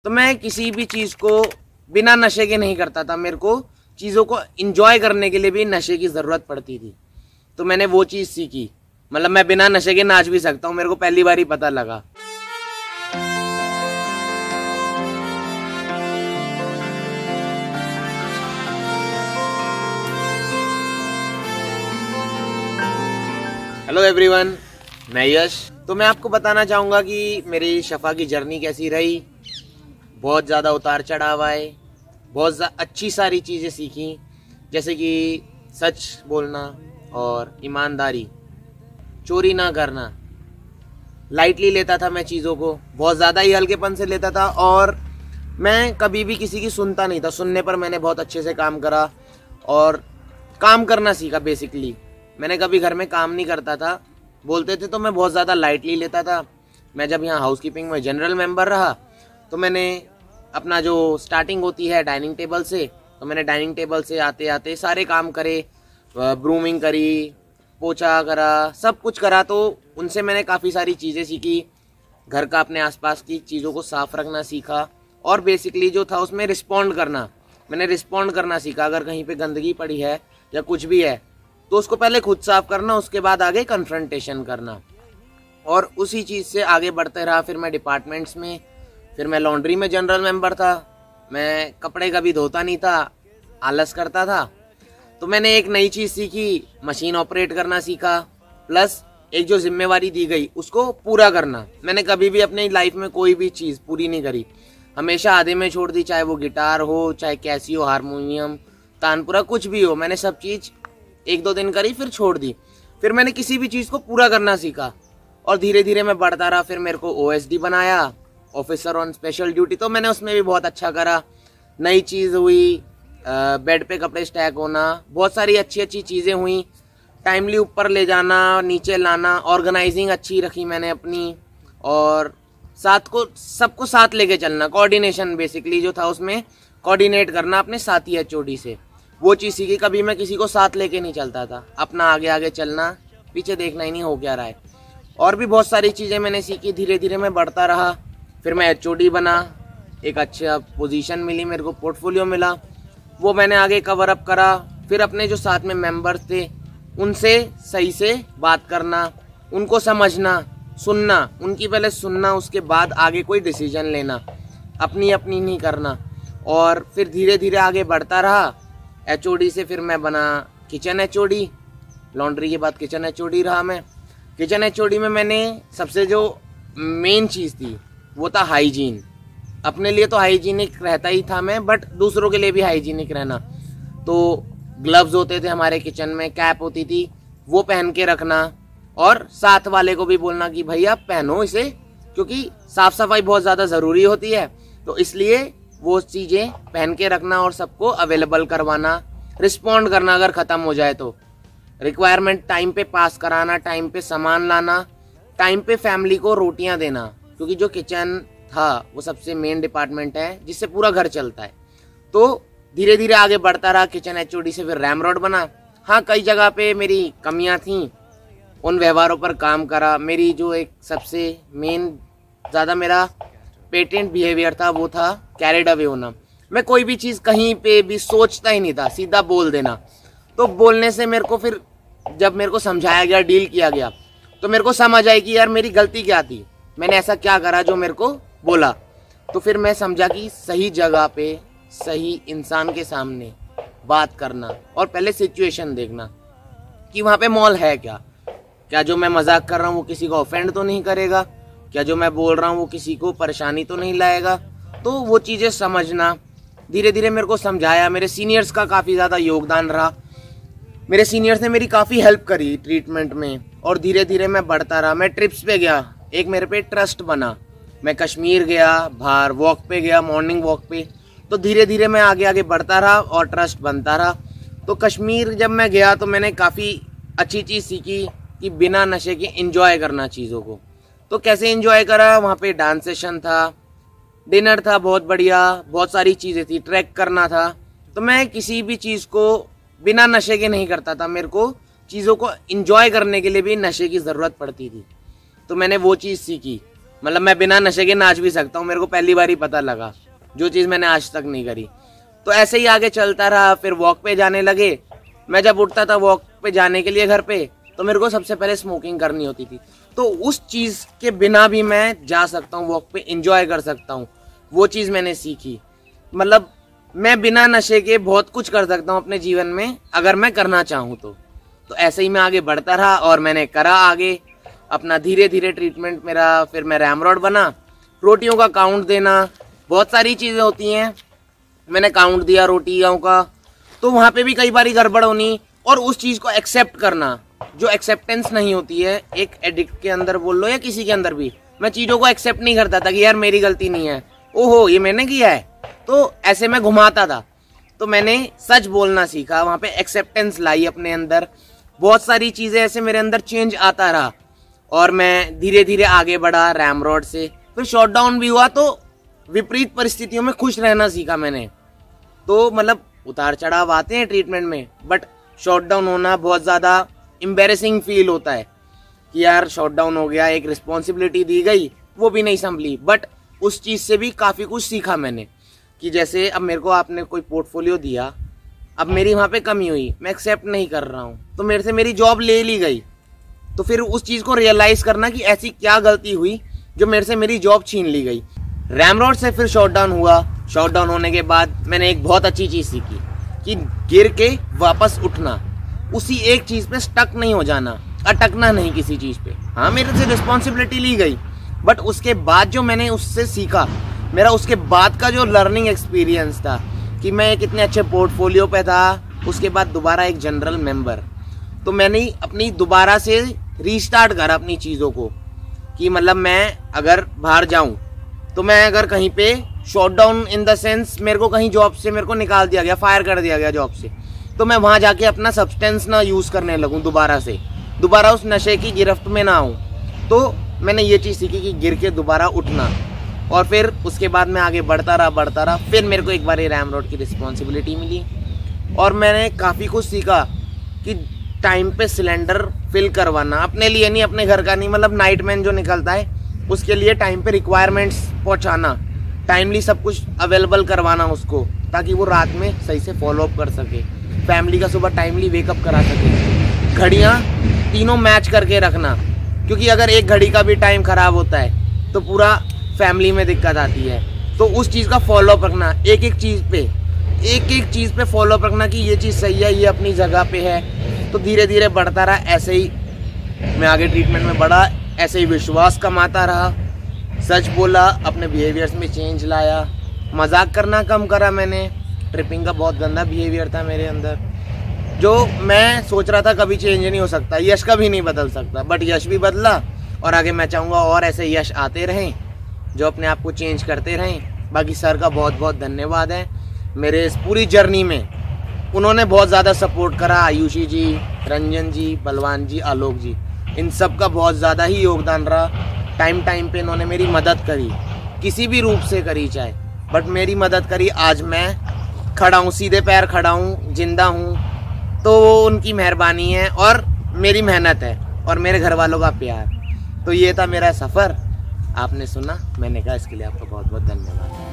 तो मैं किसी भी चीज़ को बिना नशे के नहीं करता था। मेरे को चीज़ों को इंजॉय करने के लिए भी नशे की ज़रूरत पड़ती थी। तो मैंने वो चीज़ सीखी। मतलब मैं बिना नशे के नाच भी सकता हूँ, मेरे को पहली बार ही पता लगा। हेलो एवरीवन, मैं यश। तो मैं आपको बताना चाहूँगा कि मेरी शफ़ा की जर्नी कैसी रही। बहुत ज़्यादा उतार चढ़ाव आए, बहुत अच्छी सारी चीज़ें सीखी, जैसे कि सच बोलना और ईमानदारी, चोरी ना करना। लाइटली लेता था मैं चीज़ों को, बहुत ज़्यादा ही हल्केपन से लेता था और मैं कभी भी किसी की सुनता नहीं था। सुनने पर मैंने बहुत अच्छे से काम करा और काम करना सीखा। बेसिकली मैंने कभी घर में काम नहीं करता था, बोलते थे तो मैं बहुत ज़्यादा लाइटली लेता था। मैं जब यहाँ हाउसकीपिंग में जनरल मेंबर रहा तो मैंने अपना जो स्टार्टिंग होती है डाइनिंग टेबल से, तो मैंने डाइनिंग टेबल से आते आते सारे काम करे, ब्रूमिंग करी, पोछा करा, सब कुछ करा। तो उनसे मैंने काफ़ी सारी चीज़ें सीखी। घर का अपने आसपास की चीज़ों को साफ़ रखना सीखा और बेसिकली जो था उसमें रिस्पॉन्ड करना, मैंने रिस्पॉन्ड करना सीखा। अगर कहीं पे गंदगी पड़ी है या कुछ भी है तो उसको पहले खुद साफ करना, उसके बाद आगे कन्फ्रंटेशन करना। और उसी चीज़ से आगे बढ़ते रहा। फिर मैं डिपार्टमेंट्स में, फिर मैं लॉन्ड्री में जनरल मेंबर था। मैं कपड़े कभी धोता नहीं था, आलस करता था। तो मैंने एक नई चीज़ सीखी, मशीन ऑपरेट करना सीखा, प्लस एक जो जिम्मेवारी दी गई उसको पूरा करना। मैंने कभी भी अपनी लाइफ में कोई भी चीज़ पूरी नहीं करी, हमेशा आधे में छोड़ दी। चाहे वो गिटार हो, चाहे कैसियो, हारमोनियम, तानपुरा, कुछ भी हो, मैंने सब चीज़ एक दो दिन करी फिर छोड़ दी। फिर मैंने किसी भी चीज़ को पूरा करना सीखा और धीरे धीरे मैं बढ़ता रहा। फिर मेरे को OSD बनाया, ऑफिसर ऑन स्पेशल ड्यूटी, तो मैंने उसमें भी बहुत अच्छा करा। नई चीज़ हुई, बेड पे कपड़े स्टैक होना, बहुत सारी अच्छी अच्छी चीज़ें हुई। टाइमली ऊपर ले जाना, नीचे लाना, ऑर्गेनाइजिंग अच्छी रखी मैंने अपनी, और साथ को सबको साथ लेके चलना, कोऑर्डिनेशन बेसिकली जो था उसमें कोऑर्डिनेट करना अपने साथी HOD से, वो चीज़ सीखी। कभी मैं किसी को साथ लेके नहीं चलता था, अपना आगे आगे चलना, पीछे देखना ही नहीं हो क्या रहा है। और भी बहुत सारी चीज़ें मैंने सीखी। धीरे धीरे मैं बढ़ता रहा। फिर मैं HOD बना, एक अच्छा पोजीशन मिली मेरे को, पोर्टफोलियो मिला, वो मैंने आगे कवर अप करा। फिर अपने जो साथ में मेंबर्स थे उनसे सही से बात करना, उनको समझना, सुनना, उनकी पहले सुनना, उसके बाद आगे कोई डिसीजन लेना, अपनी अपनी नहीं करना। और फिर धीरे धीरे आगे बढ़ता रहा। HOD से फिर मैं बना किचन HOD, लॉन्ड्री के बाद किचन HOD रहा मैं। किचन HOD में मैंने सबसे जो मेन चीज़ थी वो था हाइजीन। अपने लिए तो हाइजीनिक रहता ही था मैं, बट दूसरों के लिए भी हाइजीनिक रहना। तो ग्लव्स होते थे हमारे किचन में, कैप होती थी, वो पहन के रखना, और साथ वाले को भी बोलना कि भैया पहनो इसे, क्योंकि साफ़ सफाई बहुत ज़्यादा ज़रूरी होती है। तो इसलिए वो चीज़ें पहन के रखना और सबको अवेलेबल करवाना, रिस्पॉन्ड करना अगर ख़त्म हो जाए तो, रिक्वायरमेंट टाइम पे पास कराना, टाइम पे सामान लाना, टाइम पे फैमिली को रोटियां देना, क्योंकि जो किचन था वो सबसे मेन डिपार्टमेंट है जिससे पूरा घर चलता है। तो धीरे धीरे आगे बढ़ता रहा। किचन HOD से फिर रैमरॉड बना। हाँ, कई जगह पे मेरी कमियां थीं, उन व्यवहारों पर काम करा। मेरी जो एक सबसे मेन ज़्यादा मेरा पेटेंट बिहेवियर था वो था कैरिड अवे होना। मैं कोई भी चीज़ कहीं पे भी सोचता ही नहीं था, सीधा बोल देना। तो बोलने से मेरे को फिर जब मेरे को समझाया गया, डील किया गया, तो मेरे को समझ आई कि यार मेरी गलती क्या थी, मैंने ऐसा क्या करा जो मेरे को बोला। तो फिर मैं समझा कि सही जगह पे सही इंसान के सामने बात करना और पहले सिचुएशन देखना कि वहाँ पे मॉल है क्या जो मैं मजाक कर रहा हूँ वो किसी को ऑफेंड तो नहीं करेगा, क्या जो मैं बोल रहा हूँ वो किसी को परेशानी तो नहीं लाएगा। तो वो चीज़ें समझना, धीरे धीरे मेरे को समझाया। मेरे सीनियर्स का काफ़ी ज़्यादा योगदान रहा, मेरे सीनियर्स ने मेरी काफ़ी हेल्प करी ट्रीटमेंट में, और धीरे धीरे मैं बढ़ता रहा। मैं ट्रिप्स पे गया, एक मेरे पे ट्रस्ट बना। मैं कश्मीर गया, बाहर वॉक पे गया, मॉर्निंग वॉक पे। तो धीरे धीरे मैं आगे आगे बढ़ता रहा और ट्रस्ट बनता रहा। तो कश्मीर जब मैं गया तो मैंने काफ़ी अच्छी चीज़ सीखी कि बिना नशे के एंजॉय करना चीज़ों को। तो कैसे एंजॉय करा, वहाँ पे डांस सेशन था, डिनर था बहुत बढ़िया, बहुत सारी चीज़ें थी, ट्रैक करना था। तो मैं किसी भी चीज़ को बिना नशे के नहीं करता था। मेरे को चीज़ों को एंजॉय करने के लिए भी नशे की ज़रूरत पड़ती थी। तो मैंने वो चीज़ सीखी मतलब मैं बिना नशे के नाच भी सकता हूँ, मेरे को पहली बार ही पता लगा, जो चीज़ मैंने आज तक नहीं करी। तो ऐसे ही आगे चलता रहा, फिर वॉक पे जाने लगे। मैं जब उठता था वॉक पे जाने के लिए घर पे, तो मेरे को सबसे पहले स्मोकिंग करनी होती थी। तो उस चीज़ के बिना भी मैं जा सकता हूँ वॉक पे, इंजॉय कर सकता हूँ, वो चीज़ मैंने सीखी। मतलब मैं बिना नशे के बहुत कुछ कर सकता हूँ अपने जीवन में, अगर मैं करना चाहूँ तो ऐसे ही मैं आगे बढ़ता रहा और मैंने करा आगे अपना धीरे धीरे ट्रीटमेंट मेरा। फिर मैं रैमरॉड बना, रोटियों का काउंट देना, बहुत सारी चीज़ें होती हैं, मैंने काउंट दिया रोटियों का। तो वहाँ पे भी कई बार गड़बड़ होनी, और उस चीज़ को एक्सेप्ट करना, जो एक्सेप्टेंस नहीं होती है एक एडिक्ट के अंदर बोल लो या किसी के अंदर भी। मैं चीज़ों को एक्सेप्ट नहीं करता था कि यार मेरी गलती नहीं है, ओहो ये मैंने किया है, तो ऐसे मैं घुमाता था। तो मैंने सच बोलना सीखा, वहाँ पे एक्सेप्टेंस लाई अपने अंदर। बहुत सारी चीज़ें ऐसे मेरे अंदर चेंज आता रहा और मैं धीरे धीरे आगे बढ़ा रैमरॉड से। फिर शॉट डाउन भी हुआ, तो विपरीत परिस्थितियों में खुश रहना सीखा मैंने। तो मतलब उतार चढ़ाव आते हैं ट्रीटमेंट में, बट शॉट डाउन होना बहुत ज़्यादा एम्बैरेसिंग फील होता है कि यार शॉट डाउन हो गया, एक रिस्पॉन्सिबिलिटी दी गई, वो भी नहीं संभली। बट उस चीज़ से भी काफ़ी कुछ सीखा मैंने कि जैसे अब मेरे को आपने कोई पोर्टफोलियो दिया, अब मेरी वहाँ पे कमी हुई, मैं एक्सेप्ट नहीं कर रहा हूँ, तो मेरे से मेरी जॉब ले ली गई। तो फिर उस चीज़ को रियलाइज़ करना कि ऐसी क्या गलती हुई जो मेरे से मेरी जॉब छीन ली गई। रैमरॉड से फिर शॉट डाउन हुआ। शॉट डाउन होने के बाद मैंने एक बहुत अच्छी चीज़ सीखी कि गिर के वापस उठना, उसी एक चीज़ पे स्टक नहीं हो जाना, अटकना नहीं किसी चीज़ पे। हाँ मेरे से रिस्पॉन्सिबिलिटी ली गई, बट उसके बाद जो मैंने उससे सीखा, मेरा उसके बाद का जो लर्निंग एक्सपीरियंस था कि मैं एक इतने अच्छे पोर्टफोलियो पे था, उसके बाद दोबारा एक जनरल मेंबर। तो मैंने अपनी दोबारा से रीस्टार्ट करा अपनी चीज़ों को कि मतलब मैं अगर बाहर जाऊं, तो मैं अगर कहीं पे shot down in the sense मेरे को कहीं जॉब से मेरे को निकाल दिया गया, फायर कर दिया गया जॉब से, तो मैं वहाँ जाके अपना सब्सटेंस ना यूज़ करने लगूँ दोबारा से, दोबारा उस नशे की गिरफ्त में ना आऊँ। तो मैंने ये चीज़ सीखी कि गिर के दोबारा उठना, और फिर उसके बाद मैं आगे बढ़ता रहा। फिर मेरे को एक बार ये रैमरॉड की रिस्पॉन्सिबिलिटी मिली और मैंने काफ़ी कुछ सीखा कि टाइम पे सिलेंडर फिल करवाना, अपने लिए नहीं, अपने घर का नहीं, मतलब नाइट मैन जो निकलता है उसके लिए टाइम पे रिक्वायरमेंट्स पहुंचाना, टाइमली सब कुछ अवेलेबल करवाना उसको, ताकि वो रात में सही से फॉलो अप कर सके, फैमिली का सुबह टाइमली वेकअप करा सके, घड़ियाँ तीनों मैच करके रखना, क्योंकि अगर एक घड़ी का भी टाइम ख़राब होता है तो पूरा फैमिली में दिक्कत आती है। तो उस चीज़ का फॉलो अप रखना, एक एक चीज़ पे फॉलो अप रखना कि ये चीज़ सही है, ये अपनी जगह पे है। तो धीरे धीरे बढ़ता रहा, ऐसे ही मैं आगे ट्रीटमेंट में बढ़ा, ऐसे ही विश्वास कमाता रहा, सच बोला, अपने बिहेवियर्स में चेंज लाया, मजाक करना कम करा मैंने। ट्रिपिंग का बहुत गंदा बिहेवियर था मेरे अंदर, जो मैं सोच रहा था कभी चेंज नहीं हो सकता, यश कभी नहीं बदल सकता, बट यश भी बदला। और आगे मैं चाहूँगा और ऐसे यश आते रहें जो अपने आप को चेंज करते रहें। बाकी सर का बहुत बहुत धन्यवाद है मेरे इस पूरी जर्नी में, उन्होंने बहुत ज़्यादा सपोर्ट करा। आयुषी जी, रंजन जी, बलवान जी, आलोक जी, इन सब का बहुत ज़्यादा ही योगदान रहा। टाइम पे इन्होंने मेरी मदद करी, किसी भी रूप से करी चाहे, बट मेरी मदद करी। आज मैं खड़ा हूँ, सीधे पैर खड़ा हूँ, जिंदा हूँ, तो वो उनकी मेहरबानी है और मेरी मेहनत है और मेरे घर वालों का प्यार। तो ये था मेरा सफ़र, आपने सुना, मैंने कहा, इसके लिए आपका बहुत बहुत धन्यवाद।